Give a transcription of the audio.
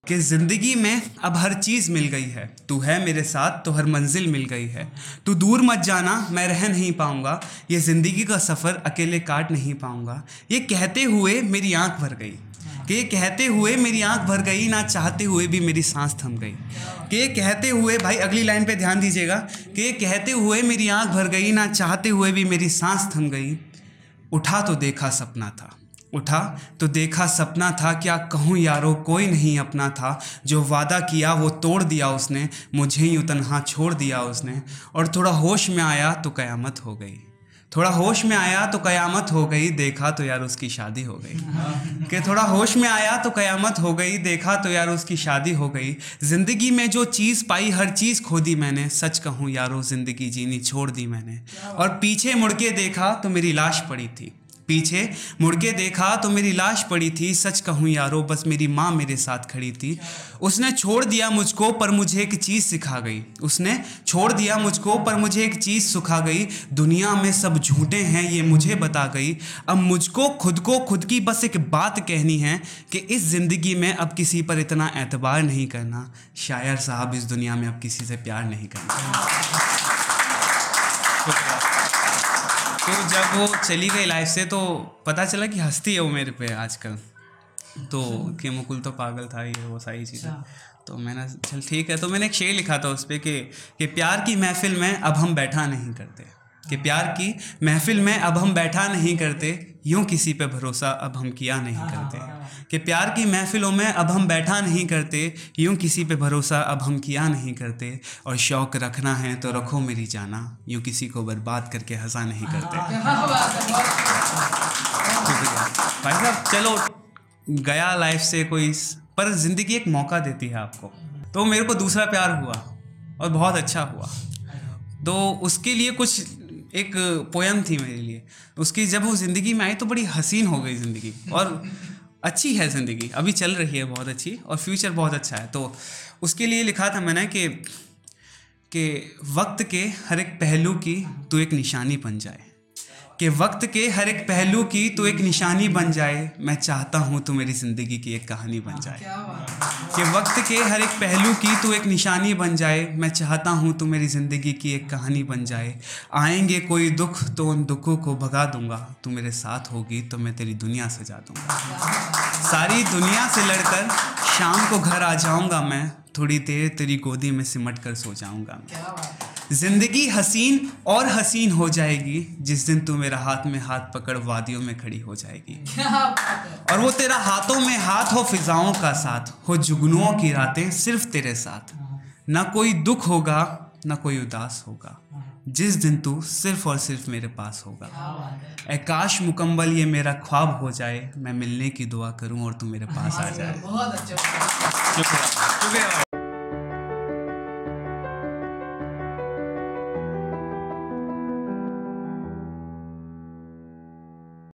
कि ज़िंदगी में अब हर चीज़ मिल गई है, तू है मेरे साथ तो हर मंजिल मिल गई है। तू दूर मत जाना, मैं रह नहीं पाऊँगा, ये ज़िंदगी का सफ़र अकेले काट नहीं पाऊँगा। ये कहते हुए मेरी आँख भर गई, कि ये कहते हुए मेरी आँख भर गई, ना चाहते हुए भी मेरी सांस थम गई। कि ये कहते हुए, भाई अगली लाइन पे ध्यान दीजिएगा, कि ये कहते हुए मेरी आँख भर गई, ना चाहते हुए भी मेरी सांस थम गई। उठा तो देखा सपना था, उठा तो देखा सपना था, क्या कहूँ यारो कोई नहीं अपना था। जो वादा किया वो तोड़ दिया उसने, मुझे यूं तन्हा छोड़ दिया उसने। और थोड़ा होश में आया तो कयामत हो गई, थोड़ा होश में आया तो कयामत हो गई, देखा तो यार उसकी शादी हो गई। कि थोड़ा होश में आया तो कयामत हो गई, देखा तो यार उसकी शादी हो गई। ज़िंदगी में जो चीज़ पाई हर चीज़ खो दी मैंने, सच कहूँ यारो ज़िंदगी जीनी छोड़ दी मैंने। और पीछे मुड़ के देखा तो मेरी लाश पड़ी थी, पीछे मुड़ के देखा तो मेरी लाश पड़ी थी। सच कहूँ यारो बस मेरी माँ मेरे साथ खड़ी थी। उसने छोड़ दिया मुझको पर मुझे एक चीज़ सिखा गई, उसने छोड़ दिया मुझको पर मुझे एक चीज़ सिखा गई। दुनिया में सब झूठे हैं ये मुझे बता गई। अब मुझको खुद की बस एक बात कहनी है, कि इस ज़िंदगी में अब किसी पर इतना एतबार नहीं करना। शायर साहब इस दुनिया में अब किसी से प्यार नहीं करना। तो जब वो चली गई लाइफ से तो पता चला कि हंसती है वो मेरे पे आजकल, तो कि मुकुल तो पागल था, ये वो सारी चीज़ें। तो मैंने चल ठीक है, तो मैंने एक शेर लिखा था उस पर कि प्यार की महफिल में अब हम बैठा नहीं करते, कि प्यार की महफिल में अब हम बैठा नहीं करते, यूं किसी पे भरोसा अब हम किया नहीं करते। कि प्यार की महफिलों में अब हम बैठा नहीं करते, यूं किसी पे भरोसा अब हम किया नहीं करते। और शौक़ रखना है तो रखो मेरी जाना, यूं किसी को बर्बाद करके हंसा नहीं करते। भाई साहब चलो गया लाइफ से कोई, पर ज़िंदगी एक मौका देती है आपको। तो मेरे को दूसरा प्यार हुआ और बहुत अच्छा हुआ, तो उसके लिए कुछ एक पोयम थी मेरे लिए। उसकी जब वो ज़िंदगी में आई तो बड़ी हसीन हो गई ज़िंदगी, और अच्छी है ज़िंदगी, अभी चल रही है बहुत अच्छी, और फ्यूचर बहुत अच्छा है। तो उसके लिए लिखा था मैंने कि वक्त के हर एक पहलू की तू एक निशानी बन जाए, कि वक्त के हर एक पहलू की तू एक निशानी बन जाए। मैं चाहता हूँ तू मेरी ज़िंदगी की एक कहानी बन जाए, कि वक्त के हर एक पहलू की तू एक निशानी बन जाए। मैं चाहता हूँ तू मेरी ज़िंदगी की एक कहानी बन जाए। आएंगे कोई दुख तो उन दुखों को भगा दूंगा, तू मेरे साथ होगी तो मैं तेरी दुनिया सजा दूंगा। सारी दुनिया से लड़कर शाम को घर आ जाऊंगा मैं, थोड़ी देर तेरी गोदी में सिमट कर सो जाऊंगा मैं। ज़िंदगी हसीन और हसीन हो जाएगी, जिस दिन तू मेरा हाथ में हाथ पकड़ वादियों में खड़ी हो जाएगी। और वो तेरा हाथों में हाथ हो फिजाओं का साथ, हो जुगनुओं की रातें सिर्फ तेरे साथ। ना कोई दुख होगा ना कोई उदास होगा, जिस दिन तू सिर्फ और सिर्फ मेरे पास होगा। ऐ काश मुकम्मल ये मेरा ख्वाब हो जाए, मैं मिलने की दुआ करूं और तू मेरे पास आ जाए। बहुत अच्छा। शुक्रिया, शुक्रिया।